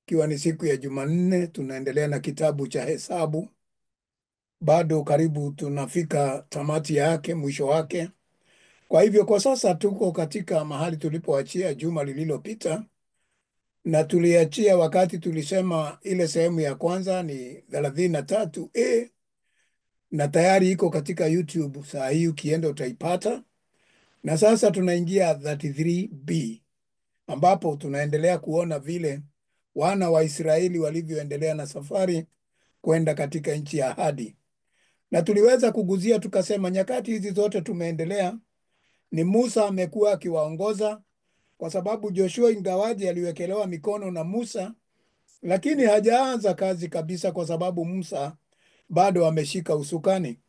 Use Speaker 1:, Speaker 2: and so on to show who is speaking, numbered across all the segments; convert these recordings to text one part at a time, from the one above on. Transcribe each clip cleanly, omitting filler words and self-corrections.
Speaker 1: Ikiwa ni siku ya Jumanne, tunaendelea na kitabu cha Hesabu. Bado karibu tunafika tamati yake, mwisho wake. Kwa hivyo kwa sasa tuko katika mahali tulipoachia juma lililopita, na tuliachia wakati tulisema ile sehemu ya kwanza ni 33A na tayari iko katika YouTube. Saa hii ukienda utaipata. Na sasa tunaingia 33B ambapo tunaendelea kuona vile wana wa Israeli walivyoendelea na safari kwenda katika nchi ya ahadi. Na tuliweza kuguzia tukasema, nyakati hizi zote tumeendelea ni Musa amekuwa akiwaongoza, kwa sababu Joshua ingawaji aliwekelewa mikono na Musa, lakini hajaanza kazi kabisa, kwa sababu Musa bado ameshika usukani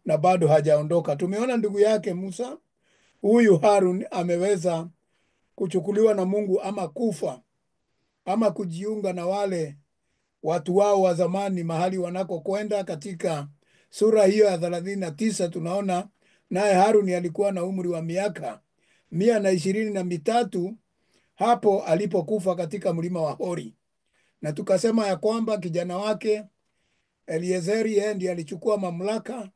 Speaker 1: na bado hajaondoka. Tumeona ndugu yake Musa, huyu Harun, ameweza kuchukuliwa na Mungu ama kufa ama kujiunga na wale watu wao wa zamani mahali wanakokwenda. Katika sura hiyo ya 39 tunaona naye Haruni alikuwa na umri wa miaka 123 hapo alipokufa katika mlima wa Hori, na tukasema ya kwamba kijana wake Eliezeri yeye ndiye alichukua mamlaka,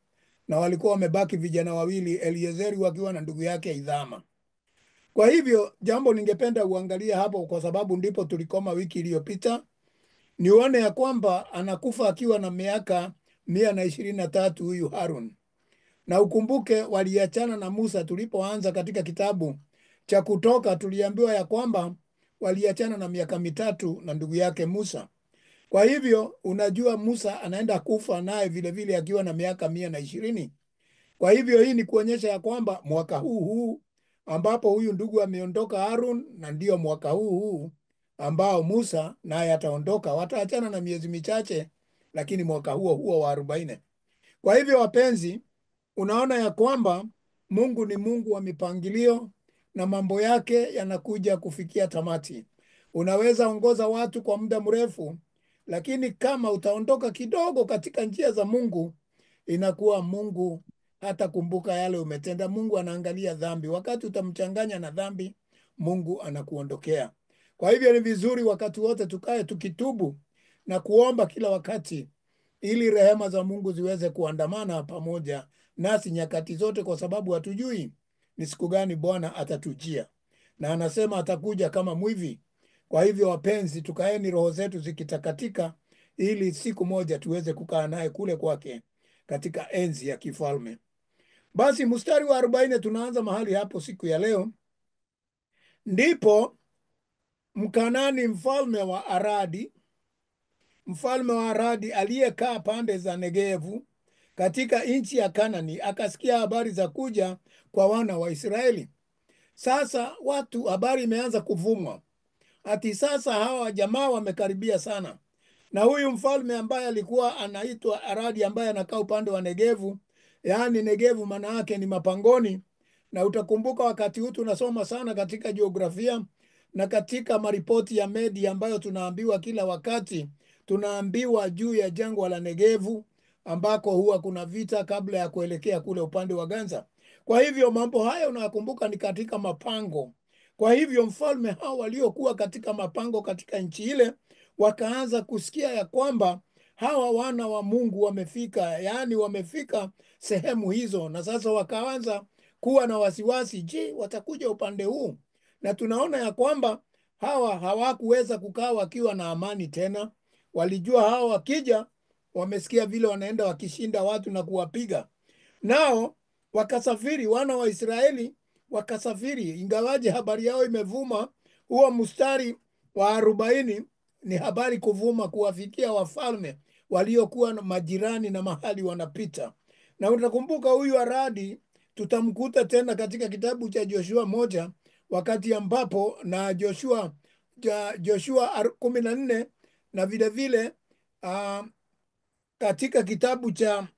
Speaker 1: na walikuwa wamebaki vijana wawili, Eliezeri wakiwa na ndugu yake Ithama. Kwa hivyo jambo ningependa uangalia hapo, kwa sababu ndipo tulikoma wiki iliyopita, nione ya kwamba anakufa akiwa na miaka 123 huyu Harun. Na ukumbuke waliachana na Musa tulipoanza katika kitabu cha Kutoka, tuliambiwa ya kwamba waliachana na miaka mitatu na ndugu yake Musa. Kwa hivyo unajua Musa anaenda kufa naye vile vile akiwa na miaka 120. Kwa hivyo hii ni kuonyesha ya kwamba mwaka huu ambapo huyu ndugu ameondoka Harun, na ndio mwaka huu ambao Musa naye ataondoka, wataachana na miezi michache, lakini mwaka huo wa 40. Kwa hivyo wapenzi, unaona ya kwamba Mungu ni Mungu wa mipangilio na mambo yake yanakuja kufikia tamati. Unaweza ongoza watu kwa muda mrefu, lakini kama utaondoka kidogo katika njia za Mungu, inakuwa Mungu hata kumbuka yale umetenda. Mungu anaangalia dhambi. Wakati utamchanganya na dhambi, Mungu anakuondokea. Kwa hivyo ni vizuri wakati wote tukae tukitubu na kuomba kila wakati, ili rehema za Mungu ziweze kuandamana pamoja nasi nyakati zote, kwa sababu hatujui ni siku gani Bwana atatujia, na anasema atakuja kama mwivi. Kwa hivyo wapenzi, tukaeni roho zetu zikitakatika, ili siku moja tuweze kukaa naye kule kwake katika enzi ya kifalme. Basi mstari wa 40 tunaanza mahali hapo siku ya leo. Ndipo Mkanani mfalme wa Aradi aliyekaa pande za Negevu katika nchi ya Kanani akasikia habari za kuja kwa wana wa Israeli. Sasa habari imeanza kuvumwa ati sasa hawa jamaa wamekaribia sana. Na huyu mfalme ambaye alikuwa anaitwa Aradi, ambaye anakaa upande wa Negevu, yaani Negevu maana yake ni mapangoni. Na utakumbuka wakati huu tunasoma sana katika jiografia na katika maripoti ya media ambayo tunaambiwa kila wakati, tunaambiwa juu ya jangwa la Negevu ambako huwa kuna vita kabla ya kuelekea kule upande wa Gaza. Kwa hivyo mambo haya unakumbuka ni katika mapango. Kwa hivyo mfalme hao waliokuwa katika mapango katika nchi ile wakaanza kusikia ya kwamba hawa wana wa Mungu wamefika, yaani wamefika sehemu hizo, na sasa wakaanza kuwa na wasiwasi, je, watakuja upande huu? Na tunaona ya kwamba hawa hawakuweza kukaa wakiwa na amani tena. Walijua hawa wakija, wamesikia vile wanaenda wakishinda watu na kuwapiga. Nao wakasafiri, wana wa Israeli wakasafiri, ingawaje habari yao imevuma. Huo mstari wa 40 ni habari kuvuma kuwafikia wafalme waliokuwa majirani na mahali wanapita. Na utakumbuka huyu Aradi tutamkuta tena katika kitabu cha Joshua 1, wakati ambapo na Joshua 14, na vile vile katika kitabu cha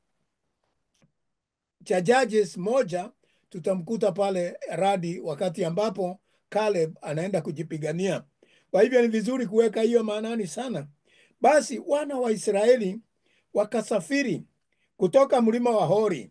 Speaker 1: Judges 1 tutamkuta pale Aradi wakati ambapo Caleb anaenda kujipigania. Kwa hivyo ni vizuri kuweka hiyo maanani sana. Basi wana wa Israeli wakasafiri kutoka mlima wa Hori,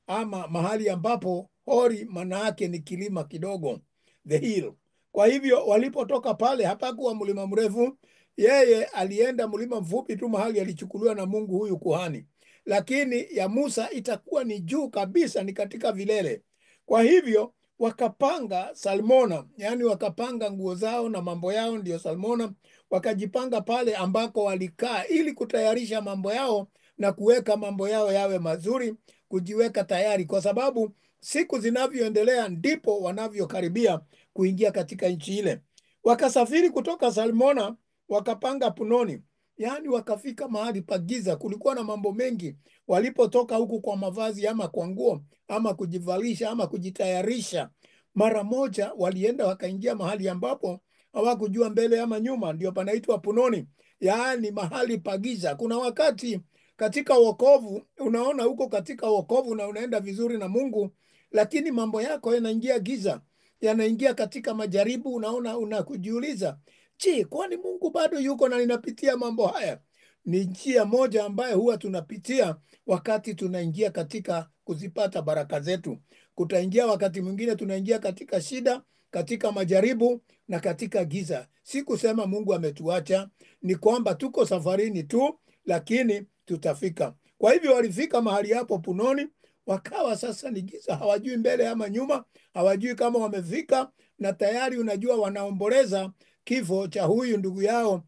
Speaker 1: ama mahali ambapo Hori maana yake ni kilima kidogo, the hill. Kwa hivyo walipotoka pale, hapakuwa mlima mrefu, yeye alienda mlima mfupi tu, mahali alichukuliwa na Mungu huyu kuhani, lakini ya Musa itakuwa ni juu kabisa, ni katika vilele. Kwa hivyo wakapanga Salmona, yani wakapanga nguo zao na mambo yao, ndio Salmona, wakajipanga pale ambako walikaa ili kutayarisha mambo yao na kuweka mambo yao yawe mazuri, kujiweka tayari, kwa sababu siku zinavyoendelea ndipo wanavyokaribia kuingia katika nchi ile. Wakasafiri kutoka Salmona wakapanga Punoni, yaani wakafika mahali pa giza. Kulikuwa na mambo mengi walipotoka huku, kwa mavazi ama kwa nguo ama kujivalisha ama kujitayarisha. Mara moja walienda wakaingia mahali ambapo hawakujua mbele ama nyuma, ndio panaitwa Punoni, yaani mahali pa giza. Kuna wakati katika wokovu, unaona huko katika wokovu na unaenda vizuri na Mungu, lakini mambo yako yanaingia giza, yanaingia katika majaribu. Unaona, unakujiuliza, je, kwani Mungu bado yuko na ninapitia mambo haya? Ni njia moja ambayo huwa tunapitia wakati tunaingia katika kuzipata baraka zetu. Kutaingia wakati mwingine tunaingia katika shida, katika majaribu na katika giza. Si kusema Mungu ametuacha, ni kwamba tuko safarini tu, lakini tutafika. Kwa hivyo walifika mahali hapo Punoni, wakawa sasa ni giza, hawajui mbele ama nyuma, hawajui kama wamefika, na tayari unajua wanaomboleza kifo cha huyu ndugu yao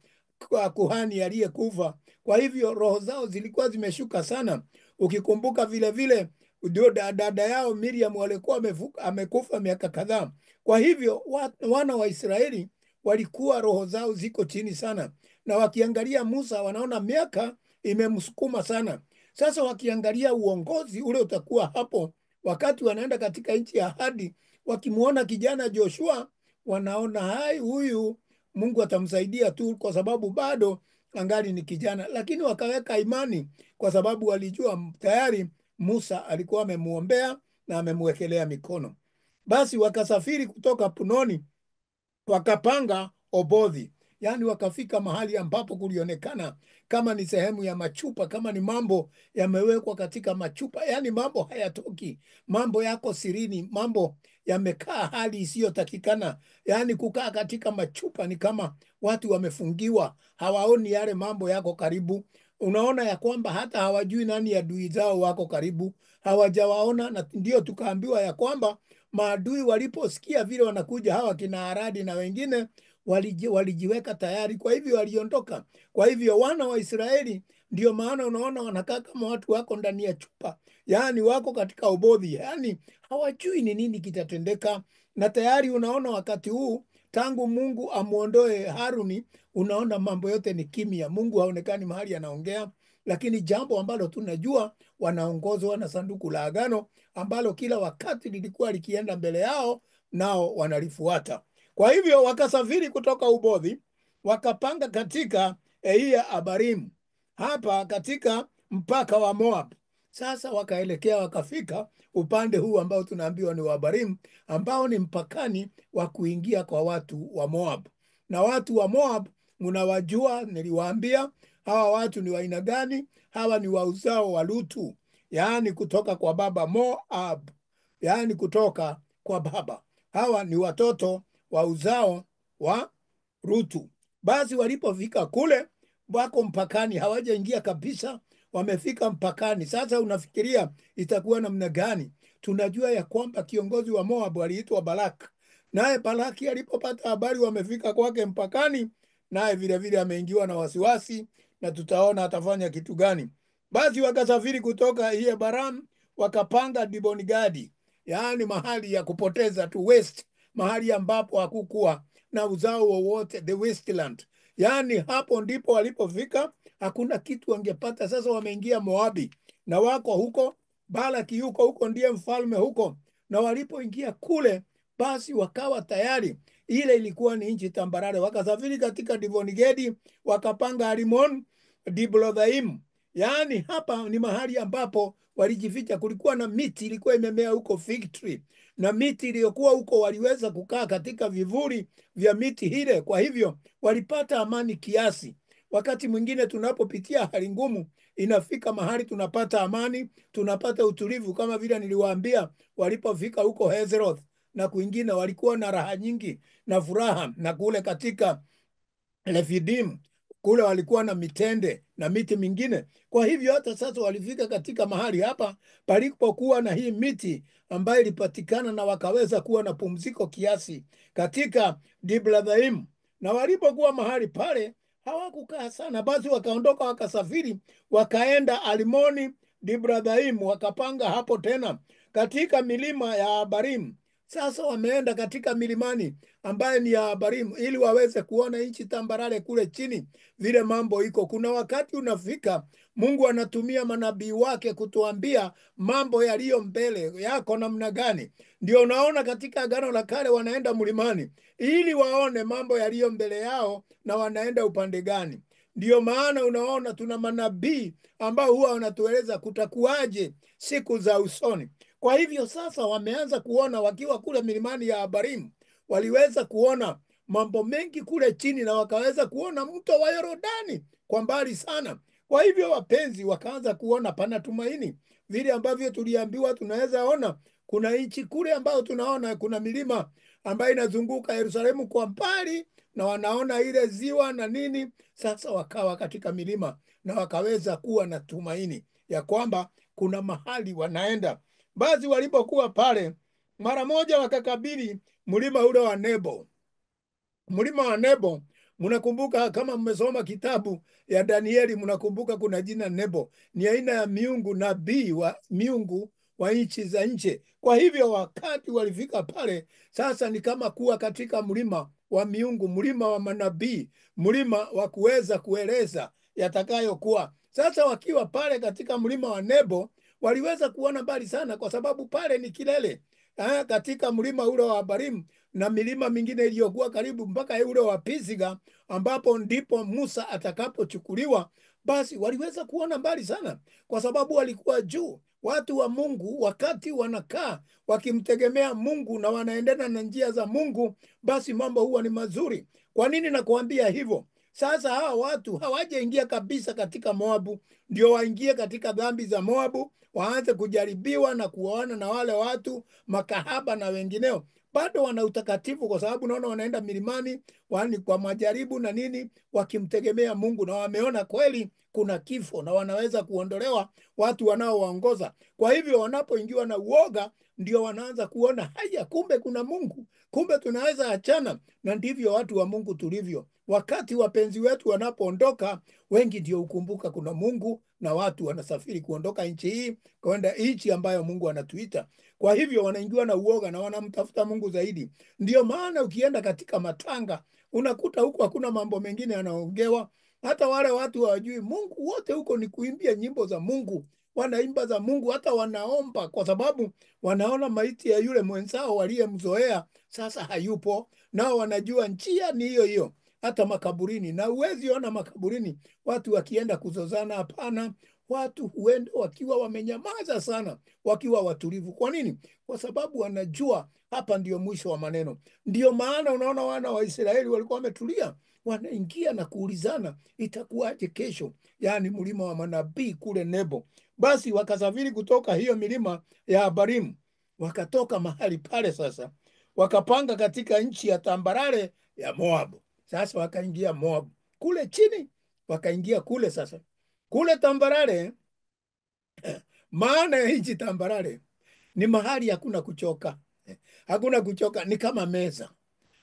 Speaker 1: kwa kuhani aliyekufa. Kwa hivyo roho zao zilikuwa zimeshuka sana. Ukikumbuka vile vile ndio dada yao Miriam walikuwa amekufa miaka kadhaa. Kwa hivyo wana wa Israeli walikuwa roho zao ziko chini sana, na wakiangalia Musa wanaona miaka imemsukuma sana. Sasa wakiangalia uongozi ule utakuwa hapo wakati wanaenda katika nchi ya ahadi, wakimwona kijana Joshua wanaona hai, huyu Mungu atamsaidia tu kwa sababu bado angali ni kijana. Lakini wakaweka imani kwa sababu walijua tayari Musa alikuwa amemuombea na amemwekelea mikono. Basi wakasafiri kutoka Punoni wakapanga Obothi, yaani wakafika mahali ambapo kulionekana kama ni sehemu ya machupa, kama ni mambo yamewekwa katika machupa, yaani mambo hayatoki, mambo yako sirini, mambo yamekaa hali isiyotakikana. Yaani kukaa katika machupa ni kama watu wamefungiwa, hawaoni yale mambo yako karibu. Unaona ya kwamba hata hawajui nani adui zao wako karibu, hawajawaona. Na ndio tukaambiwa ya kwamba maadui waliposikia vile wanakuja hawa kina Haradi na wengine, walijiweka tayari, kwa hivyo waliondoka. Kwa hivyo wana wa Israeli, ndio maana unaona wanakaa kama watu wako ndani ya chupa, yaani wako katika Obothi, yaani hawajui ni nini kitatendeka. Na tayari unaona wakati huu tangu Mungu amuondoe Haruni, unaona mambo yote ni kimya. Mungu haonekani mahali anaongea, lakini jambo ambalo tunajua, wanaongozwa na sanduku la agano ambalo kila wakati lilikuwa likienda mbele yao, nao wanalifuata. Kwa hivyo wakasafiri kutoka Obothi wakapanga katika Eia Abarimu, hapa katika mpaka wa Moab. Sasa wakaelekea wakafika upande huu ambao tunaambiwa ni wa Abarimu, ambao ni mpakani wa kuingia kwa watu wa Moab. Na watu wa Moab mnawajua, niliwaambia hawa watu ni wa aina gani. Hawa ni wa uzao wa Lutu, yaani kutoka kwa baba Moab, yaani kutoka kwa baba. Hawa ni watoto wa uzao wa Rutu. Basi walipofika kule, wako mpakani, hawajaingia kabisa, wamefika mpakani. Sasa unafikiria itakuwa namna gani? Tunajua ya kwamba kiongozi wa Moab aliitwa Balak, naye Balaki alipopata habari wamefika kwake mpakani, naye vile vile ameingiwa na wasiwasi, na tutaona atafanya kitu gani. Basi wakasafiri kutoka Iye-Baram wakapanga Dibon-Gadi, yaani mahali ya kupoteza tu, west, mahali ambapo hakukuwa na uzao wowote, the wasteland. Yaani hapo ndipo walipofika, hakuna kitu wangepata. Sasa wameingia Moabi na wako huko, Balaki yuko huko, ndiye mfalme huko. Na walipoingia kule, basi wakawa tayari, ile ilikuwa ni nchi tambarare. Wakasafiri katika Dibon-Gedi wakapanga Alimon Diblothaimu, yaani hapa ni mahali ambapo walijificha. Kulikuwa na miti ilikuwa imemea huko, fig tree, na miti iliyokuwa huko waliweza kukaa katika vivuli vya miti ile. Kwa hivyo walipata amani kiasi. Wakati mwingine tunapopitia hali ngumu, inafika mahali tunapata amani, tunapata utulivu, kama vile niliwaambia walipofika huko Hazeroth na kwingine walikuwa na raha nyingi na furaha, na kule katika Refidim kule walikuwa na mitende na miti mingine. Kwa hivyo hata sasa walifika katika mahali hapa palipokuwa na hii miti ambayo ilipatikana, na wakaweza kuwa na pumziko kiasi katika Diblathaim. Na walipokuwa mahali pale hawakukaa sana, basi wakaondoka wakasafiri wakaenda Almoni Diblathaim, wakapanga hapo tena katika milima ya Abarim. Sasa wameenda katika milimani ambaye ni ya Abarim ili waweze kuona nchi tambarare kule chini vile mambo iko. Kuna wakati unafika Mungu anatumia manabii wake kutuambia mambo yaliyo mbele yako namna gani. Ndio unaona katika Agano la Kale wanaenda mlimani ili waone mambo yaliyo mbele yao na wanaenda upande gani. Ndio maana unaona tuna manabii ambao huwa wanatueleza kutakuwaje siku za usoni. Kwa hivyo sasa wameanza kuona wakiwa kule milimani ya Abarim, waliweza kuona mambo mengi kule chini, na wakaweza kuona mto wa Yordani kwa mbali sana. Kwa hivyo wapenzi, wakaanza kuona pana tumaini, vile ambavyo tuliambiwa tunaweza ona kuna nchi kule ambayo tunaona kuna milima ambayo inazunguka Yerusalemu kwa mbali, na wanaona ile ziwa na nini. Sasa wakawa katika milima na wakaweza kuwa na tumaini ya kwamba kuna mahali wanaenda. Basi walipokuwa pale, mara moja wakakabili mlima ule wa Nebo. Mlima wa Nebo, mnakumbuka kama mmesoma kitabu ya Danieli, mnakumbuka kuna jina Nebo, ni aina ya miungu, nabii wa miungu wa nchi za nje. Kwa hivyo wakati walifika pale, sasa ni kama kuwa katika mlima wa miungu, mlima wa manabii, mlima wa kuweza kueleza yatakayokuwa. Sasa wakiwa pale katika mlima wa Nebo, waliweza kuona mbali sana, kwa sababu pale ni kilele katika mlima ule wa Abarim na milima mingine iliyokuwa karibu mpaka ule wa Pisiga, ambapo ndipo Musa atakapochukuliwa. Basi waliweza kuona mbali sana, kwa sababu walikuwa juu. Watu wa Mungu wakati wanakaa wakimtegemea Mungu na wanaendana na njia za Mungu, basi mambo huwa ni mazuri. Kwa nini nakuambia hivyo? Sasa hawa watu hawajaingia kabisa katika Moabu, ndio waingie katika dhambi za Moabu, waanze kujaribiwa na kuoana na wale watu makahaba na wengineo. Bado wana utakatifu, kwa sababu naona wanaenda milimani wani kwa majaribu na nini, wakimtegemea Mungu, na wameona kweli kuna kifo na wanaweza kuondolewa watu wanaowaongoza. Kwa hivyo wanapoingiwa na uoga, ndio wanaanza kuona haya, kumbe kuna Mungu, kumbe tunaweza achana. Na ndivyo watu wa Mungu tulivyo. Wakati wapenzi wetu wanapoondoka, wengi ndio ukumbuka kuna Mungu, na watu wanasafiri kuondoka nchi hii kwenda nchi ambayo Mungu anatuita. Kwa hivyo wanaingiwa na uoga na wanamtafuta Mungu zaidi. Ndio maana ukienda katika matanga unakuta huko hakuna mambo mengine yanaongewa. Hata wale watu hawajui Mungu, wote huko ni kuimbia nyimbo za Mungu, wanaimba za Mungu, hata wanaomba, kwa sababu wanaona maiti ya yule mwenzao waliyemzoea sasa hayupo, nao wanajua njia ni hiyo hiyo. Hata makaburini, na uwezi ona makaburini watu wakienda kuzozana, hapana. Watu huenda wakiwa wamenyamaza sana, wakiwa watulivu. Kwa nini? Kwa sababu wanajua hapa ndio mwisho wa maneno. Ndio maana unaona wana wa Israeli walikuwa wametulia, wanaingia na kuulizana itakuwaje kesho, yaani mlima wa manabii kule Nebo. Basi wakasafiri kutoka hiyo milima ya Abarim, wakatoka mahali pale sasa, wakapanga katika nchi ya tambarare ya Moabu. Sasa wakaingia Moabu kule chini, wakaingia kule sasa kule tambarare. Maana ya nchi tambarare ni mahali hakuna kuchoka, hakuna kuchoka. Ni kama meza,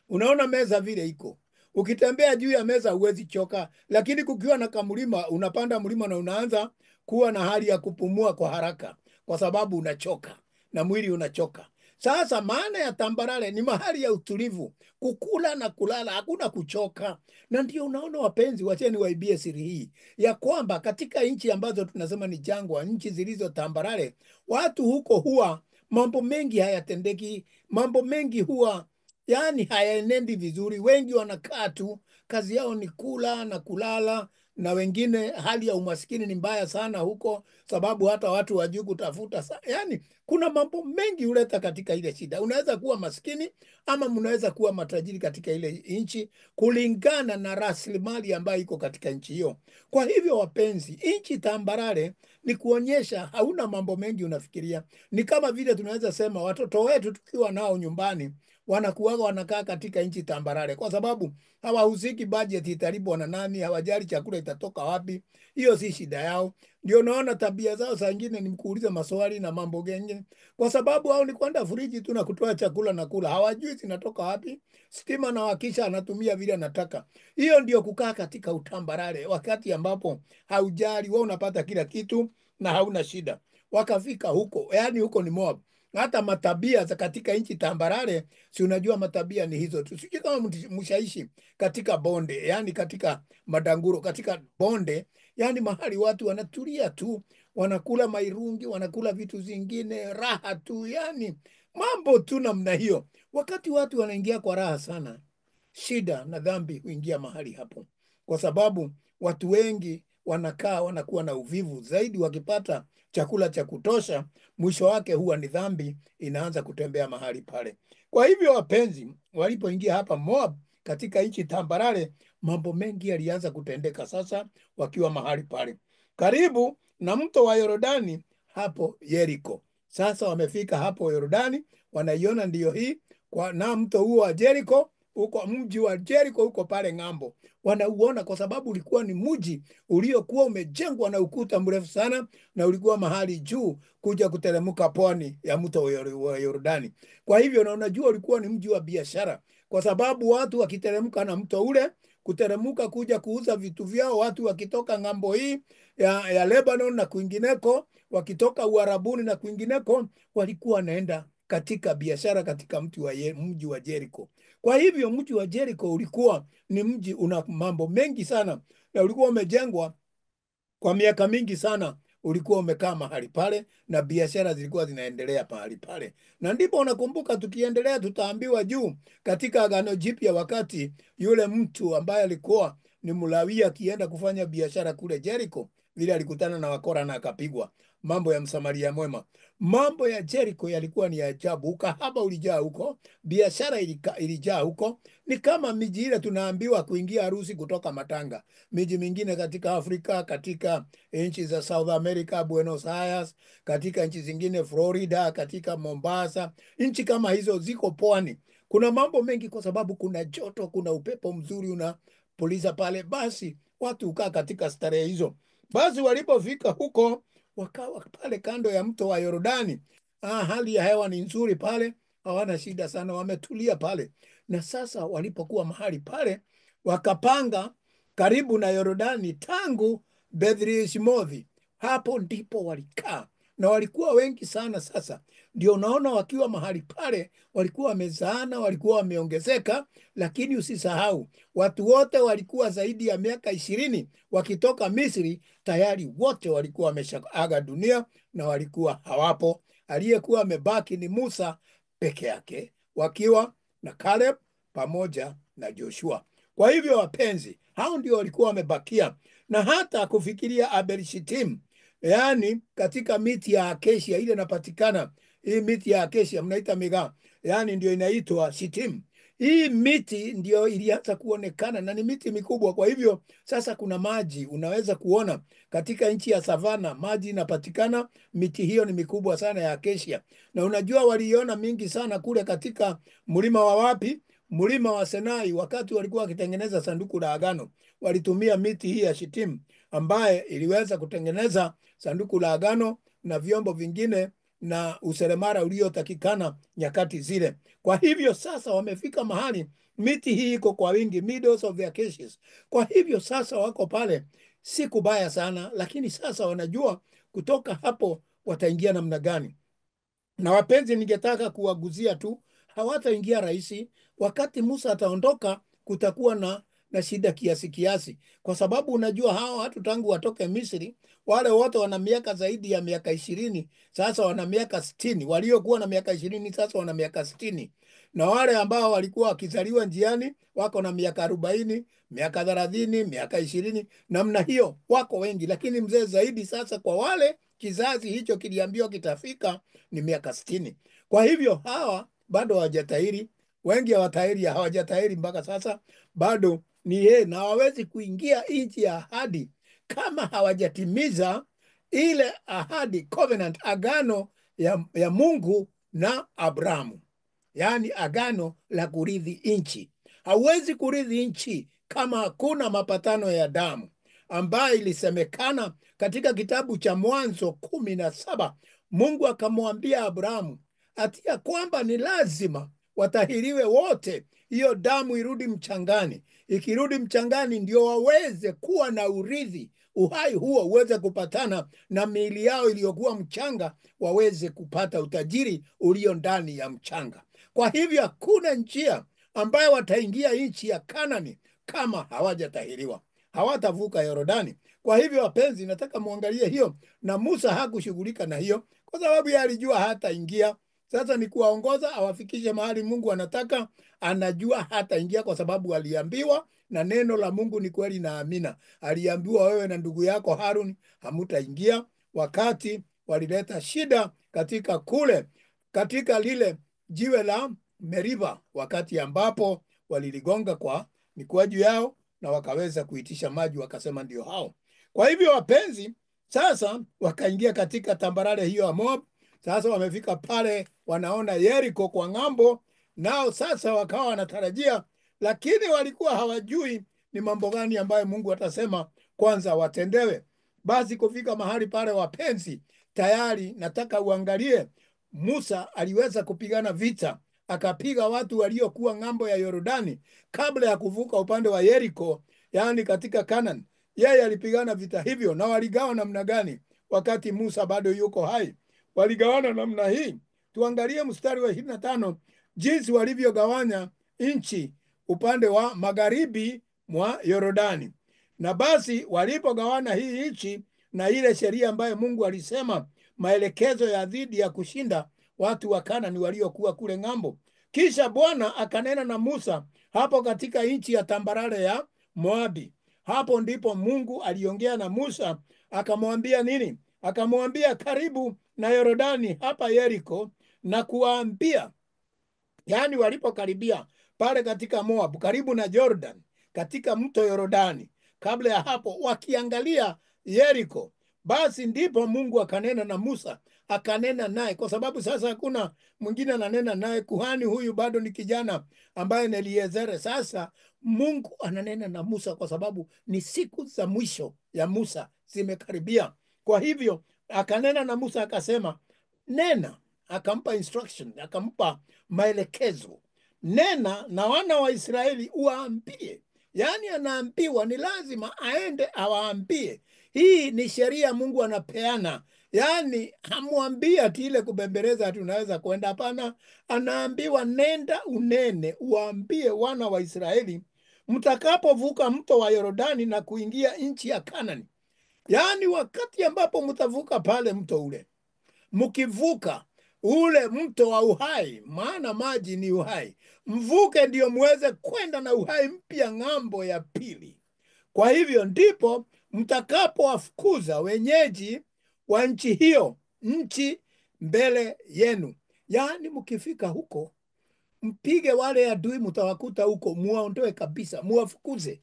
Speaker 1: unaona meza vile iko, ukitembea juu ya meza huwezi choka, lakini kukiwa na kamlima, unapanda mlima na unaanza kuwa na hali ya kupumua kwa haraka, kwa sababu unachoka na mwili unachoka. Sasa maana ya tambarare ni mahali ya utulivu, kukula na kulala, hakuna kuchoka. Na ndio unaona wapenzi, wacheni waibie siri hii ya kwamba katika nchi ambazo tunasema ni jangwa, nchi zilizo tambarare, watu huko huwa mambo mengi hayatendeki, mambo mengi huwa yani hayaenendi vizuri. Wengi wanakaa tu, kazi yao ni kula na kulala, na wengine hali ya umaskini ni mbaya sana huko, sababu hata watu wajui kutafuta yani kuna mambo mengi huleta katika ile shida. Unaweza kuwa maskini ama mnaweza kuwa matajiri katika ile nchi kulingana na rasilimali ambayo iko katika nchi hiyo. Kwa hivyo wapenzi, nchi tambarare ni kuonyesha hauna mambo mengi unafikiria. Ni kama vile tunaweza sema watoto wetu tukiwa nao nyumbani wanakuwaga wanakaa katika nchi tambarare, kwa sababu hawahusiki bajeti italipwa na nani, hawajali chakula itatoka wapi. Hiyo si shida yao. Ndio naona tabia zao saa ingine ni kuuliza maswali na mambo gengine, kwa sababu hao ni kwenda friji tu na kutoa chakula na kula, hawajui zinatoka wapi. Stima na wakisha anatumia vile anataka. Hiyo ndio kukaa katika utambarare, wakati ambapo haujali, wewe unapata kila kitu na hauna shida. Wakafika huko, yani huko ni Moab. Hata matabia za katika nchi tambarare, si unajua matabia ni hizo tu. Sijui kama mshaishi katika bonde, yani katika madanguro, katika bonde, yani mahali watu wanatulia tu, wanakula mairungi, wanakula vitu zingine, raha tu, yani mambo tu namna hiyo. Wakati watu wanaingia kwa raha sana, shida na dhambi huingia mahali hapo, kwa sababu watu wengi wanakaa wanakuwa na uvivu zaidi. Wakipata chakula cha kutosha, mwisho wake huwa ni dhambi inaanza kutembea mahali pale. Kwa hivyo wapenzi, walipoingia hapa Moab katika nchi tambarare, mambo mengi yalianza kutendeka sasa wakiwa mahali pale karibu na mto wa Yordani, hapo Yeriko. Sasa wamefika hapo Yordani, wanaiona ndiyo hii na mto huo wa Jeriko huko, mji wa Jeriko huko pale ng'ambo, wanauona kwa sababu ulikuwa ni mji uliokuwa umejengwa na ukuta mrefu sana, na ulikuwa mahali juu kuja kuteremka pwani ya mto wa Yordani. Kwa hivyo na unajua ulikuwa ni mji wa biashara, kwa sababu watu wakiteremka na mto ule kuteremka kuja kuuza vitu vyao, watu wakitoka ng'ambo hii ya Lebanon na kwingineko, wakitoka Uarabuni na kwingineko, walikuwa wanaenda katika biashara katika mji wa Jericho. Kwa hivyo mji wa Jericho ulikuwa ni mji una mambo mengi sana, na ulikuwa umejengwa kwa miaka mingi sana, ulikuwa umekaa mahali pale na biashara zilikuwa zinaendelea mahali pale. Na ndipo unakumbuka, tukiendelea tutaambiwa juu katika Agano Jipya, wakati yule mtu ambaye alikuwa ni Mlawi akienda kufanya biashara kule Jericho, vile alikutana na wakora na akapigwa. Mambo ya Msamaria mwema. Mambo ya Jericho yalikuwa ni ajabu. Ukahaba ulijaa huko, biashara ilijaa huko. Ni kama miji ile tunaambiwa kuingia harusi kutoka matanga. Miji mingine katika Afrika, katika nchi za South America, Buenos Aires, katika nchi zingine Florida, katika Mombasa, nchi kama hizo ziko pwani. Kuna mambo mengi kwa sababu kuna joto, kuna upepo mzuri unapuliza pale, basi watu hukaa katika starehe hizo. Basi walipofika huko wakawa pale kando ya mto wa Yordani. Hali ya hewa ni nzuri pale, hawana shida sana, wametulia pale. Na sasa walipokuwa mahali pale, wakapanga karibu na Yordani tangu Beth-Yeshimothi. Hapo ndipo walikaa na walikuwa wengi sana. Sasa ndio unaona wakiwa mahali pale walikuwa wamezaana, walikuwa wameongezeka, lakini usisahau watu wote walikuwa zaidi ya miaka 20 wakitoka Misri, tayari wote walikuwa wameshaaga dunia na walikuwa hawapo. Aliyekuwa amebaki ni Musa peke yake, wakiwa na Caleb pamoja na Joshua. Kwa hivyo wapenzi, hao ndio walikuwa wamebakia, na hata kufikiria Abel-Shittim, yaani katika miti ya acacia ile inapatikana. Hii miti ya acacia mnaita migaa, yaani ndio inaitwa Shittim. Hii miti ndio ilianza kuonekana na ni miti mikubwa. Kwa hivyo sasa kuna maji, unaweza kuona katika nchi ya savana maji inapatikana. Miti hiyo ni mikubwa sana ya acacia, na unajua waliiona mingi sana kule katika mlima wa wapi? Mlima wa Sinai. Wakati walikuwa wakitengeneza sanduku la agano, walitumia miti hii ya Shittim ambaye iliweza kutengeneza sanduku la agano na vyombo vingine na useremara uliotakikana nyakati zile. Kwa hivyo sasa wamefika mahali miti hii iko kwa wingi, meadows of the acacias. Kwa hivyo sasa wako pale, si kubaya sana, lakini sasa wanajua kutoka hapo wataingia namna gani. Na wapenzi, ningetaka kuwaguzia tu, hawataingia rahisi. Wakati Musa ataondoka kutakuwa na shida kiasi, kwa sababu unajua hao watu tangu watoke Misri, wale wote wana miaka zaidi ya miaka 20, sasa wana miaka 60. Waliokuwa na miaka 20 sasa wana miaka 60, na wale ambao walikuwa wakizaliwa njiani wako na miaka 40, miaka 30, miaka 20, namna hiyo, wako wengi. Lakini mzee zaidi sasa kwa wale kizazi hicho kiliambiwa kitafika ni miaka 60. Kwa hivyo hawa bado hawajatahiri, wengi hawajatahiri mpaka sasa, bado ni yeye, na hawawezi kuingia nchi ya ahadi kama hawajatimiza ile ahadi, covenant, agano ya Mungu na Abrahamu, yaani agano la kurithi nchi. Hauwezi kurithi nchi kama hakuna mapatano ya damu, ambayo ilisemekana katika kitabu cha Mwanzo 17. Mungu akamwambia Abrahamu atia kwamba ni lazima watahiriwe wote, hiyo damu irudi mchangani. Ikirudi mchangani ndio waweze kuwa na urithi, uhai huo uweze kupatana na miili yao iliyokuwa mchanga, waweze kupata utajiri ulio ndani ya mchanga. Kwa hivyo hakuna njia ambayo wataingia nchi ya Kanani kama hawajatahiriwa, hawatavuka Yordani. Kwa hivyo wapenzi, nataka muangalie hiyo, na Musa hakushughulika na hiyo kwa sababu yeye alijua hataingia. Sasa ni kuwaongoza awafikishe mahali Mungu anataka. Anajua hataingia kwa sababu aliambiwa, na neno la Mungu ni kweli na amina. Aliambiwa wewe na ndugu yako Haruni hamutaingia. Wakati walileta shida katika lile jiwe la Meriba, wakati ambapo waliligonga kwa mikwaju yao na wakaweza kuitisha maji, wakasema ndio hao. Kwa hivyo wapenzi, sasa wakaingia katika tambarare hiyo ya Moab. Sasa wamefika pale, wanaona Yeriko kwa ng'ambo, nao sasa wakawa wanatarajia, lakini walikuwa hawajui ni mambo gani ambayo Mungu atasema kwanza watendewe. Basi kufika mahali pale, wapenzi, tayari nataka uangalie Musa aliweza kupigana vita, akapiga watu waliokuwa ng'ambo ya Yordani kabla ya kuvuka upande wa Yeriko, yaani katika Canaan. Yeye alipigana vita hivyo. Na waligawa namna gani wakati Musa bado yuko hai? Waligawana namna hii. Tuangalie mstari wa 25 jinsi walivyogawanya nchi upande wa magharibi mwa Yordani. Na basi walipogawana hii nchi na ile sheria ambayo Mungu alisema, maelekezo ya dhidi ya kushinda watu wa Kanaani waliokuwa kule ng'ambo. Kisha Bwana akanena na Musa hapo katika nchi ya tambarare ya Moabi. Hapo ndipo Mungu aliongea na Musa, akamwambia nini? Akamwambia karibu na Yordani hapa Yeriko, na kuwaambia, yaani walipokaribia pale katika Moab, karibu na Jordan, katika mto Yordani, kabla ya hapo wakiangalia Yeriko, basi ndipo Mungu akanena na Musa, akanena naye, kwa sababu sasa hakuna mwingine ananena naye. Kuhani huyu bado ni kijana ambaye ni Eliezeri. Sasa Mungu ananena na Musa kwa sababu ni siku za mwisho ya Musa zimekaribia. Kwa hivyo akanena na Musa akasema, nena. Akampa instruction, akampa maelekezo, nena na wana wa Israeli uwaambie. Yaani anaambiwa ni lazima aende awaambie. Hii ni sheria Mungu anapeana. Yaani hamwambie ati ile kubembeleza ati unaweza kwenda, hapana. Anaambiwa nenda unene, uwaambie wana wa Israeli mtakapovuka mto wa Yordani na kuingia nchi ya Kanaani. Yaani wakati ambapo mtavuka pale mto ule, mkivuka ule mto wa uhai, maana maji ni uhai, mvuke ndio muweze kwenda na uhai mpya ng'ambo ya pili. Kwa hivyo ndipo mtakapowafukuza wenyeji wa nchi hiyo, nchi mbele yenu. Yaani mkifika huko, mpige wale adui mtawakuta huko, muwaondoe kabisa, muwafukuze,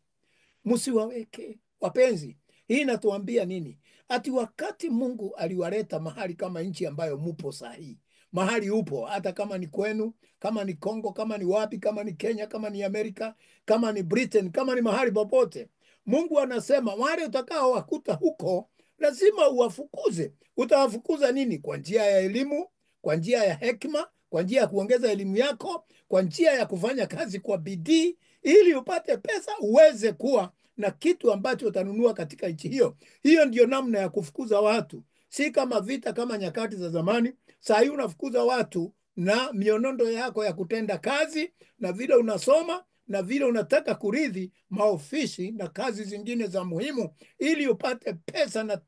Speaker 1: msiwaweke. Wapenzi, hii inatuambia nini? Ati wakati Mungu aliwaleta mahali kama nchi ambayo mupo sahihi, mahali upo, hata kama ni kwenu, kama ni Kongo, kama ni wapi, kama ni Kenya, kama ni Amerika, kama ni Britain, kama ni mahali popote, Mungu anasema wale utakao wakuta huko lazima uwafukuze. Utawafukuza nini? Kwa njia ya elimu, kwa njia ya hekima, kwa njia ya kuongeza elimu yako, kwa njia ya kufanya kazi kwa bidii, ili upate pesa uweze kuwa na kitu ambacho utanunua katika nchi hiyo. Hiyo ndio namna ya kufukuza watu, si kama vita kama nyakati za zamani. Saa hii unafukuza watu na mionondo yako ya kutenda kazi, na vile unasoma, na vile unataka kurithi maofisi na kazi zingine za muhimu, ili upate pesa na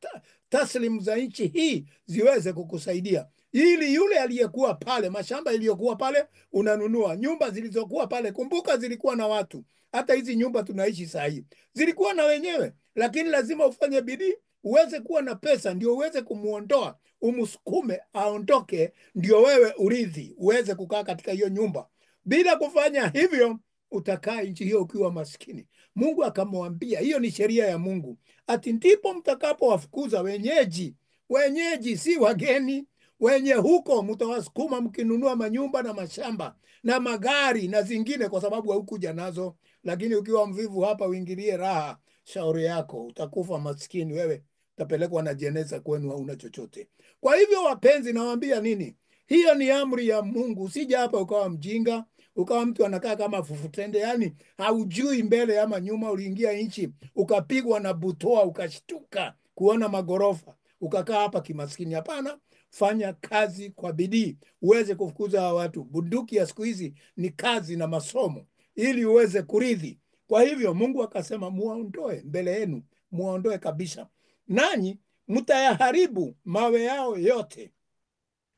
Speaker 1: taslimu za nchi hii ziweze kukusaidia. ili yule aliyekuwa pale, mashamba iliyokuwa pale unanunua, nyumba zilizokuwa pale, kumbuka zilikuwa na watu. Hata hizi nyumba tunaishi saa hii zilikuwa na wenyewe, lakini lazima ufanye bidii uweze kuwa na pesa, ndio uweze kumuondoa, umsukume aondoke, ndio wewe urithi uweze kukaa katika hiyo nyumba. Bila kufanya hivyo utakaa nchi hiyo ukiwa maskini. Mungu akamwambia, hiyo ni sheria ya Mungu, ati ndipo mtakapowafukuza wenyeji. Wenyeji si wageni, wenye huko mtawasukuma mkinunua manyumba na mashamba na magari na zingine, kwa sababu haukuja nazo. Lakini ukiwa mvivu hapa uingilie raha, shauri yako, utakufa maskini wewe, utapelekwa na jeneza kwenu, hauna chochote. Kwa hivyo wapenzi, nawaambia nini? Hiyo ni amri ya Mungu. Usija hapa ukawa mjinga, ukawa mtu anakaa kama fufutende, yani haujui mbele ama nyuma. Uliingia nchi ukapigwa na butoa, ukashtuka kuona magorofa, ukakaa hapa kimaskini. Hapana, fanya kazi kwa bidii uweze kufukuza hawa watu. Bunduki ya siku hizi ni kazi na masomo, ili uweze kurithi. Kwa hivyo Mungu akasema, muwaondoe mbele yenu, muwaondoe kabisa, nanyi mtayaharibu mawe yao yote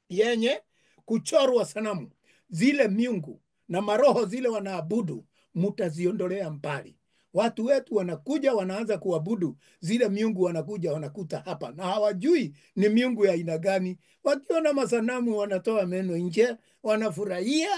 Speaker 1: yenye kuchorwa sanamu, zile miungu na maroho zile wanaabudu, mutaziondolea mbali. Watu wetu wanakuja wanaanza kuabudu zile miungu, wanakuja wanakuta hapa na hawajui ni miungu ya aina gani. Wakiona masanamu wanatoa meno nje, wanafurahia,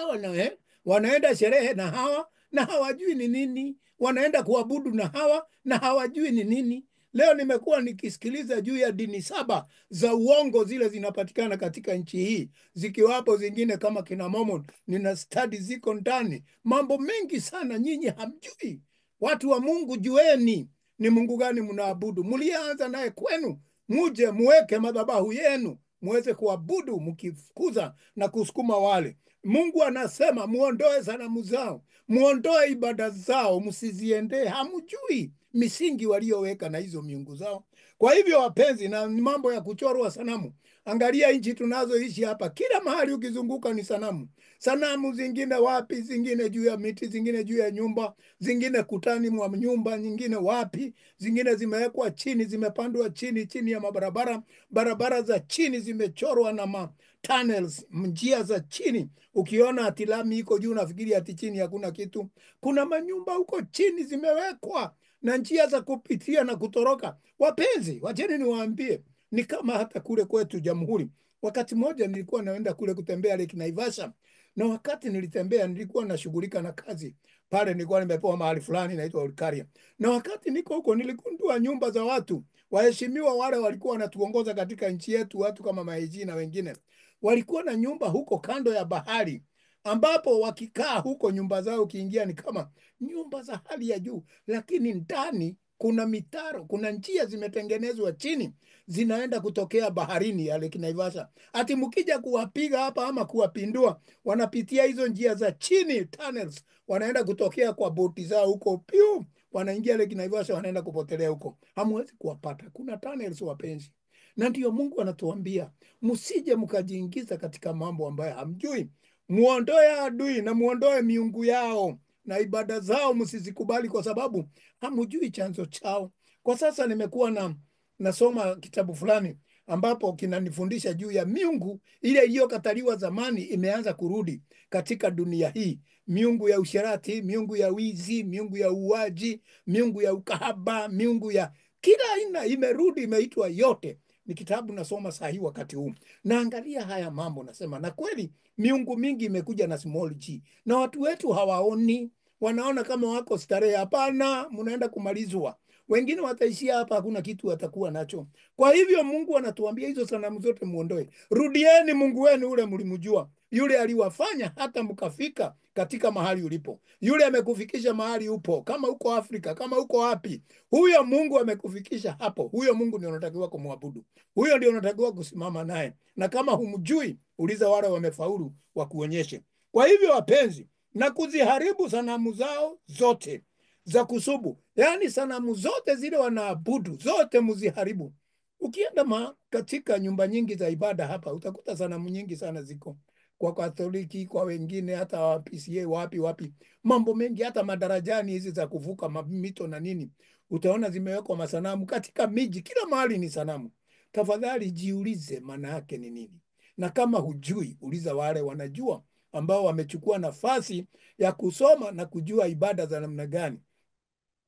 Speaker 1: wanaenda sherehe na hawa na hawajui ni nini, wanaenda kuabudu na hawa na hawajui ni nini. Leo nimekuwa nikisikiliza juu ya dini 7 za uongo zile zinapatikana katika nchi hii, zikiwapo zingine kama kina Mormon. Nina study ziko ndani, mambo mengi sana nyinyi hamjui. Watu wa Mungu, jueni ni Mungu gani mnaabudu. Mlianza naye kwenu, muje muweke madhabahu yenu muweze kuabudu, mkifukuza na kusukuma wale. Mungu anasema muondoe sanamu zao, muondoe ibada zao, msiziendee. Hamjui misingi walioweka na hizo miungu zao. Kwa hivyo wapenzi, na mambo ya kuchorwa sanamu, angalia nchi tunazoishi hapa, kila mahali ukizunguka ni sanamu. Sanamu zingine wapi, zingine juu ya miti, zingine juu ya nyumba, zingine kutani mwa nyumba, nyingine wapi, zingine zimewekwa chini, zimepandwa chini ya mabarabara. Barabara za chini zimechorwa na tunnels, njia za chini. Ukiona ati lami iko juu nafikiri ati chini hakuna kitu. Kuna manyumba huko chini zimewekwa na njia za kupitia na kutoroka. Wapenzi, wacheni niwaambie, ni kama hata kule kwetu Jamhuri. Wakati mmoja nilikuwa naenda kule kutembea Lake Naivasha, na wakati nilitembea nilikuwa nashughulika na kazi pale, nilikuwa nimepewa mahali fulani inaitwa Olkaria, na wakati niko huko niligundua nyumba za watu waheshimiwa wale walikuwa wanatuongoza katika nchi yetu, watu kama Maiji na wengine, walikuwa na nyumba huko kando ya bahari, ambapo wakikaa huko nyumba zao ukiingia ni kama nyumba za hali ya juu, lakini ndani kuna mitaro, kuna njia zimetengenezwa chini zinaenda kutokea baharini ya Lake Naivasha. Ati mkija kuwapiga hapa ama kuwapindua, wanapitia hizo njia za chini, tunnels, wanaenda kutokea kwa boti zao huko, piu, wanaingia Lake Naivasha, wanaenda kupotelea huko. Hamwezi kuwapata, kuna tunnels wapenzi. Na ndio Mungu anatuambia msije mkajiingiza katika mambo ambayo hamjui. Muondoe adui na muondoe miungu yao na ibada zao, msizikubali kwa sababu hamjui chanzo chao. Kwa sasa nimekuwa nasoma kitabu fulani ambapo kinanifundisha juu ya miungu ile iliyokataliwa zamani imeanza kurudi katika dunia hii. Miungu ya usherati, miungu ya wizi, miungu ya uaji, miungu ya ukahaba, miungu ya kila aina imerudi, imeitwa yote. Ni kitabu nasoma saa hii wakati huu. Naangalia haya mambo nasema, na kweli miungu mingi imekuja na small g, na watu wetu hawaoni, wanaona kama wako starehe. Hapana, mnaenda kumalizwa. Wengine wataishia hapa, hakuna kitu watakuwa nacho. Kwa hivyo Mungu anatuambia hizo sanamu zote muondoe. Rudieni Mungu wenu ule mlimjua, yule aliwafanya hata mkafika katika mahali ulipo. Yule amekufikisha mahali upo, kama uko Afrika, kama uko wapi, huyo Mungu amekufikisha hapo. Huyo Mungu ndio unatakiwa kumwabudu, huyo ndio unatakiwa kusimama naye. Na kama humjui, uliza wale wamefaulu wakuonyeshe. Kwa hivyo wapenzi, na kuziharibu sanamu zao zote za kusubu, yaani sanamu zote zile wanaabudu zote muziharibu. Ukienda katika nyumba nyingi za ibada hapa utakuta sanamu nyingi sana ziko kwa Katoliki, kwa wengine hata wa PCA wapi, mambo mengi, hata madarajani hizi za kuvuka mito na nini, utaona zimewekwa masanamu katika miji, kila mahali ni sanamu. Tafadhali jiulize maana yake ni nini? Na kama hujui, uliza wale wanajua, ambao wamechukua nafasi ya kusoma na kujua ibada za namna gani.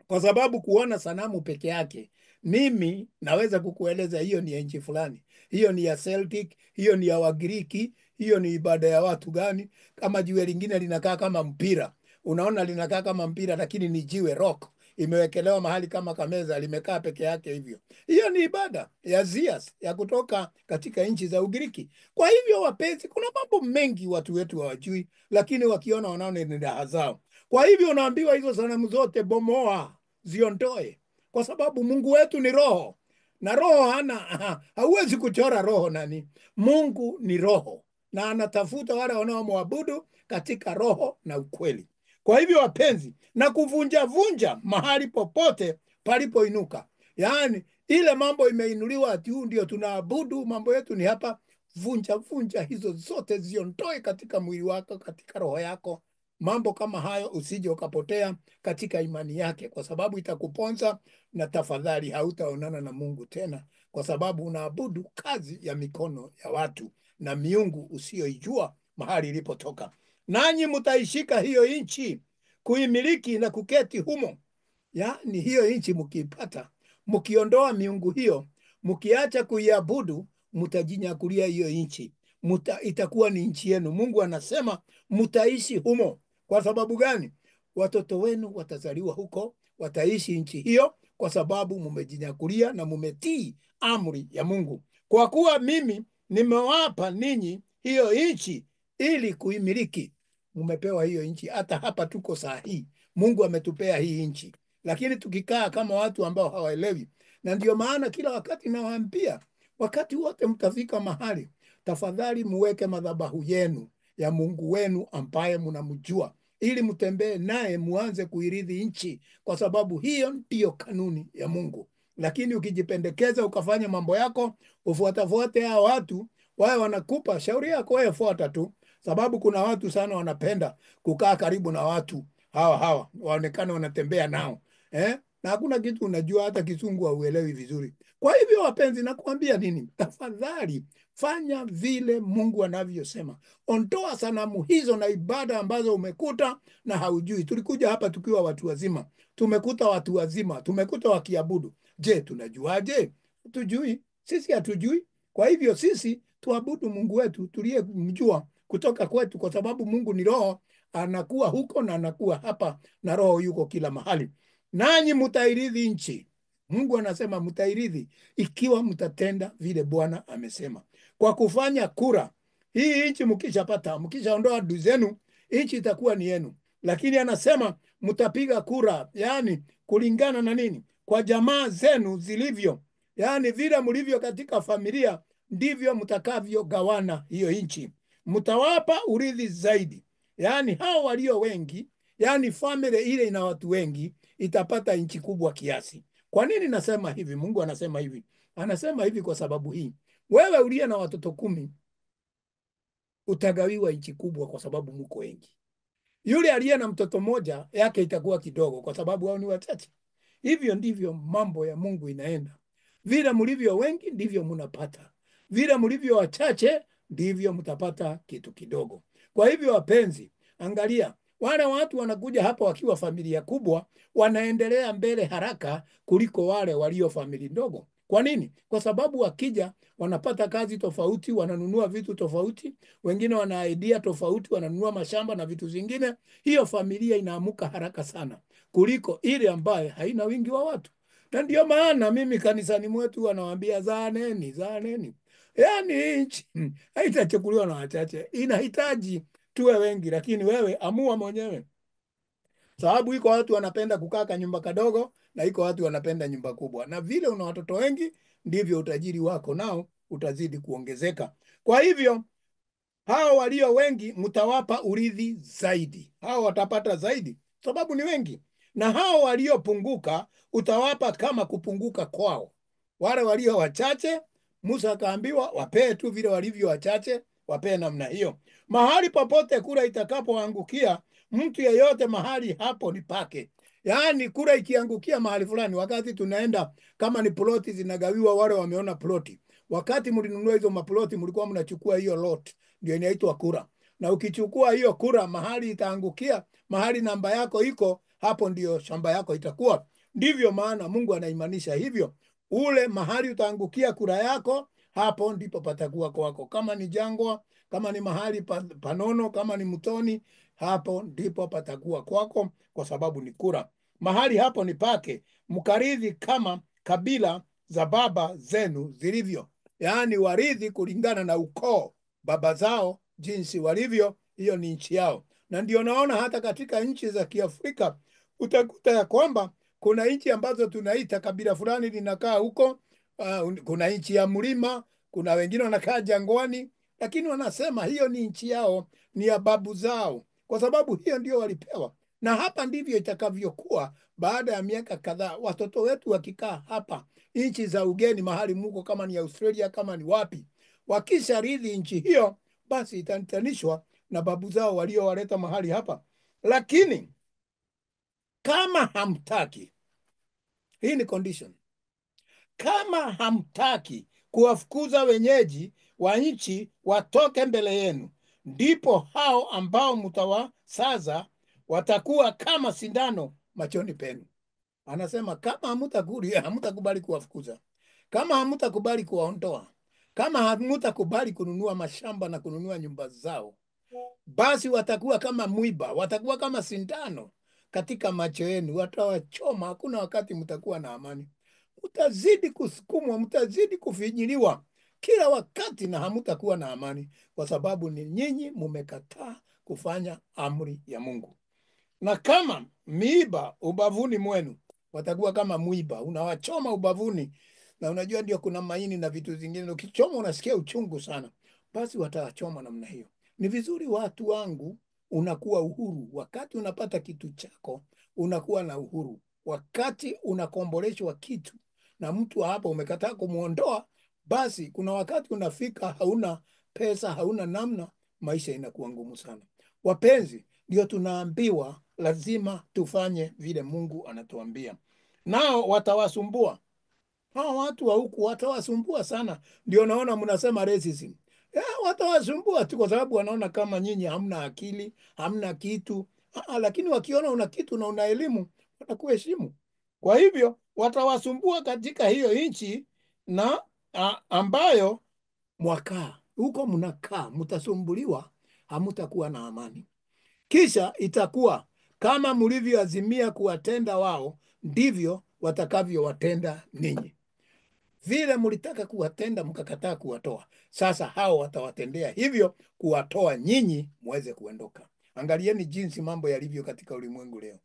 Speaker 1: Kwa sababu kuona sanamu peke yake, mimi naweza kukueleza hiyo ni ya nchi fulani, hiyo ni ya Celtic, hiyo ni ya Wagiriki, hiyo ni ibada ya watu gani. Kama jiwe lingine linakaa kama mpira, unaona linakaa kama mpira, lakini ni jiwe rock, imewekelewa mahali kama kameza, limekaa peke yake hivyo. Hiyo ni ibada ya Zeus ya kutoka katika nchi za Ugiriki. Kwa hivyo, wapenzi, kuna mambo mengi watu wetu hawajui, lakini wakiona wanaona ni raha zao. Kwa hivyo unaambiwa hizo sanamu zote bomoa, ziondoe, kwa sababu Mungu wetu ni roho, na roho hauwezi kuchora roho nani. Mungu ni roho, na anatafuta wale wanaomwabudu katika roho na ukweli. Kwa hivyo, wapenzi, na kuvunja vunja mahali popote palipoinuka, yaani ile mambo imeinuliwa ati huu ndio tunaabudu, mambo yetu ni hapa. Vunja vunja hizo zote, ziondoe katika mwili wako, katika roho yako. Mambo kama hayo usije ukapotea katika imani yake, kwa sababu itakuponza, na tafadhali hautaonana na Mungu tena, kwa sababu unaabudu kazi ya mikono ya watu na miungu usiyoijua mahali ilipotoka. Nanyi mtaishika hiyo nchi, kuimiliki na kuketi humo. Yaani hiyo nchi mkiipata, mkiondoa miungu hiyo, mkiacha kuiabudu, mtajinyakulia hiyo nchi, itakuwa ni nchi yenu. Mungu anasema mtaishi humo. Kwa sababu gani? Watoto wenu watazaliwa huko, wataishi nchi hiyo, kwa sababu mumejinyakulia na mumetii amri ya Mungu. Kwa kuwa mimi nimewapa ninyi hiyo nchi ili kuimiliki. Mumepewa hiyo nchi. Hata hapa tuko saa hii, Mungu ametupea hii nchi, lakini tukikaa kama watu ambao hawaelewi. Na ndio maana kila wakati nawaambia, wakati wote mtafika mahali, tafadhali muweke madhabahu yenu ya Mungu wenu ambaye mnamjua, ili mtembee naye, muanze kuirithi nchi, kwa sababu hiyo ndiyo kanuni ya Mungu. Lakini ukijipendekeza ukafanya mambo yako, ufuatafuate hao watu, wao wanakupa shauri yako, wewe fuata tu, sababu kuna watu sana wanapenda kukaa karibu na watu hawa waonekane wanatembea nao, na hakuna kitu unajua, hata Kizungu hauelewi vizuri. Kwa hivyo, wapenzi, nakuambia nini? Tafadhali fanya vile Mungu anavyosema. Ondoa sanamu hizo na ibada ambazo umekuta na haujui. Tulikuja hapa tukiwa watu wazima, tumekuta watu wazima, tumekuta wakiabudu. Je, tunajuaje? Tujui, sisi hatujui. Kwa hivyo sisi tuabudu Mungu wetu tuliyemjua kutoka kwetu, kwa sababu Mungu ni roho, anakuwa huko na anakuwa hapa, na roho yuko kila mahali. Nanyi mtairithi nchi. Mungu anasema mtairithi ikiwa mtatenda vile Bwana amesema, kwa kufanya kura. Hii nchi mkishapata, mkishaondoa adui zenu, nchi itakuwa ni yenu. Lakini anasema mtapiga kura, yani kulingana na nini? Kwa jamaa zenu zilivyo, yani vile mlivyo katika familia, ndivyo mtakavyogawana hiyo nchi. Mtawapa urithi zaidi, yani hao walio wengi, yani familia ile ina watu wengi itapata nchi kubwa kiasi. Kwa nini nasema hivi? Mungu anasema hivi. Anasema hivi kwa sababu hii. Wewe uliye na watoto 10 utagawiwa nchi kubwa, kwa sababu mko wengi. Yule aliye na mtoto mmoja, yake itakuwa kidogo, kwa sababu wao ni wachache. Hivyo ndivyo mambo ya Mungu inaenda. Vile mlivyo wengi ndivyo mnapata, vile mlivyo wachache ndivyo mtapata kitu kidogo. Kwa hivyo, wapenzi, angalia, wale watu wanakuja hapa wakiwa familia kubwa, wanaendelea mbele haraka kuliko wale walio familia ndogo. Kwa nini? Kwa sababu wakija wanapata kazi tofauti, wananunua vitu tofauti, wengine wana idea tofauti, wananunua mashamba na vitu zingine. Hiyo familia inaamuka haraka sana kuliko ile ambaye haina wingi wa watu. Na ndio maana mimi kanisani mwetu wanawaambia zaaneni. Yaani nchi haitachukuliwa na wachache, inahitaji tuwe wengi, lakini wewe amua mwenyewe. Sababu iko watu wanapenda kukaa nyumba kadogo, na iko watu wanapenda nyumba kubwa. Na vile una watoto wengi, ndivyo utajiri wako nao utazidi kuongezeka. Kwa hivyo, hao walio wengi mtawapa urithi zaidi. Hao watapata zaidi sababu ni wengi. Na hao waliopunguka utawapa kama kupunguka kwao. Wale walio wachache, Musa akaambiwa wapee tu vile walivyo wachache, wapee namna hiyo. Mahali popote kura itakapoangukia mtu yeyote, mahali hapo ni pake. Yaani kura ikiangukia mahali fulani, wakati tunaenda kama ni ploti zinagawiwa, wale wameona ploti, Wakati mlinunua hizo maploti, mlikuwa mnachukua hiyo lot, ndio inaitwa kura. Na ukichukua hiyo kura, mahali itaangukia, mahali namba yako iko, hapo ndio shamba yako itakuwa. Ndivyo maana Mungu anaimanisha hivyo. Ule mahali utaangukia kura yako, hapo ndipo patakuwa kwako. Kama ni jangwa, kama ni mahali panono, kama ni mtoni, hapo ndipo patakuwa kwako, kwa sababu ni kura. Mahali hapo ni pake, mkaridhi kama kabila za baba zenu zilivyo. Yaani waridhi kulingana na ukoo baba zao jinsi walivyo, hiyo ni nchi yao. Na ndio naona hata katika nchi za Kiafrika utakuta ya kwamba kuna nchi ambazo tunaita kabila fulani linakaa huko. Kuna nchi ya mlima, kuna wengine wanakaa jangwani, lakini wanasema hiyo ni nchi yao, ni ya babu zao, kwa sababu hiyo ndio walipewa. Na hapa ndivyo itakavyokuwa baada ya miaka kadhaa. Watoto wetu wakikaa hapa nchi za ugeni, mahali muko, kama ni Australia, kama ni wapi, wakisha ridhi nchi hiyo, basi itanitanishwa na babu zao waliowaleta mahali hapa. Lakini kama hamtaki, hii ni condition, kama hamtaki kuwafukuza wenyeji wa nchi watoke mbele yenu, ndipo hao ambao mtawasaza watakuwa kama sindano machoni penu. Anasema kama hamutakubali kuwafukuza, kama hamutakubali kuwaondoa, kama hamutakubali kununua mashamba na kununua nyumba zao, basi watakuwa kama mwiba, watakuwa kama sindano katika macho yenu, watawachoma. Hakuna wakati mtakuwa na amani, mtazidi kusukumwa, mtazidi kufinyiliwa kila wakati, na hamutakuwa na amani, kwa sababu ni nyinyi mumekataa kufanya amri ya Mungu. Na kama miiba ubavuni mwenu, watakuwa kama mwiba unawachoma ubavuni. Na unajua ndio kuna maini na vitu zingine, ukichoma unasikia uchungu sana, basi watawachoma namna hiyo. Ni vizuri watu wangu, unakuwa uhuru wakati unapata kitu chako, unakuwa na uhuru wakati unakomboleshwa kitu na mtu hapo umekataa kumuondoa, basi kuna wakati unafika hauna pesa, hauna namna, maisha inakuwa ngumu sana. Wapenzi, ndio tunaambiwa lazima tufanye vile Mungu anatuambia. Nao watawasumbua hao watu wa huku, watawasumbua sana. Ndio naona mnasema racism. Watawasumbua tu kwa sababu wanaona kama nyinyi hamna akili, hamna kitu. Lakini wakiona una kitu na una elimu, watakuheshimu. Kwa hivyo watawasumbua katika hiyo nchi na ambayo mwakaa huko, mnakaa mtasumbuliwa, hamutakuwa na amani. Kisha itakuwa kama mlivyoazimia kuwatenda wao, ndivyo watakavyowatenda ninyi. Vile mlitaka kuwatenda mkakataa kuwatoa, sasa hao watawatendea hivyo, kuwatoa nyinyi muweze kuondoka. Angalieni jinsi mambo yalivyo katika ulimwengu leo.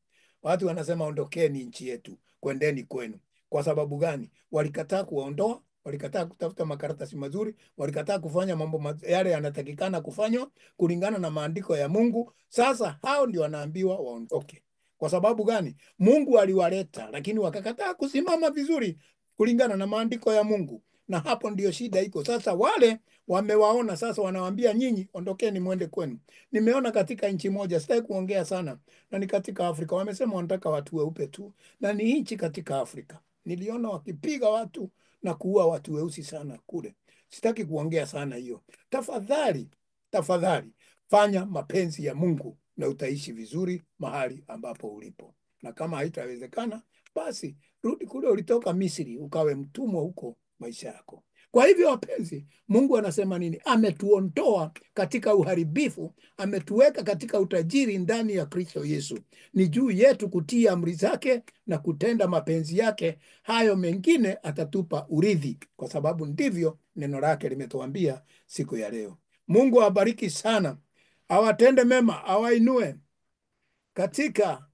Speaker 1: Watu wanasema ondokeni nchi yetu, kwendeni kwenu. Kwa sababu gani? Walikataa kuwaondoa, walikataa kutafuta makaratasi mazuri, walikataa kufanya mambo yale yanatakikana kufanywa kulingana na maandiko ya Mungu. Sasa hao ndio wanaambiwa waondoke. Kwa sababu gani? Mungu aliwaleta, lakini wakakataa kusimama vizuri kulingana na maandiko ya Mungu. Na hapo ndio shida iko. Sasa wale wamewaona, sasa wanawaambia nyinyi ondokeni mwende kwenu. Nimeona katika nchi moja, sitaki kuongea sana, na ni katika Afrika, wamesema wanataka watu weupe tu, na ni nchi katika Afrika. Niliona wakipiga watu na kuua watu weusi sana kule. Sitaki kuongea sana hiyo. Tafadhali, tafadhali fanya mapenzi ya Mungu na utaishi vizuri mahali ambapo ulipo. Na kama haitawezekana, basi rudi kule ulitoka, Misri, ukawe mtumwa huko maisha yako. Kwa hivyo wapenzi, Mungu anasema nini? Ametuondoa katika uharibifu, ametuweka katika utajiri ndani ya Kristo Yesu. Ni juu yetu kutii amri zake na kutenda mapenzi yake. Hayo mengine atatupa urithi, kwa sababu ndivyo neno lake limetuambia siku ya leo. Mungu awabariki sana, awatende mema, awainue katika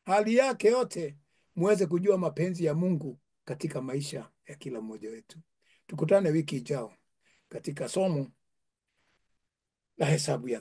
Speaker 1: hali yake yote, muweze kujua mapenzi ya Mungu katika maisha ya kila mmoja wetu. Tukutane wiki ijao katika somo la hesabu ya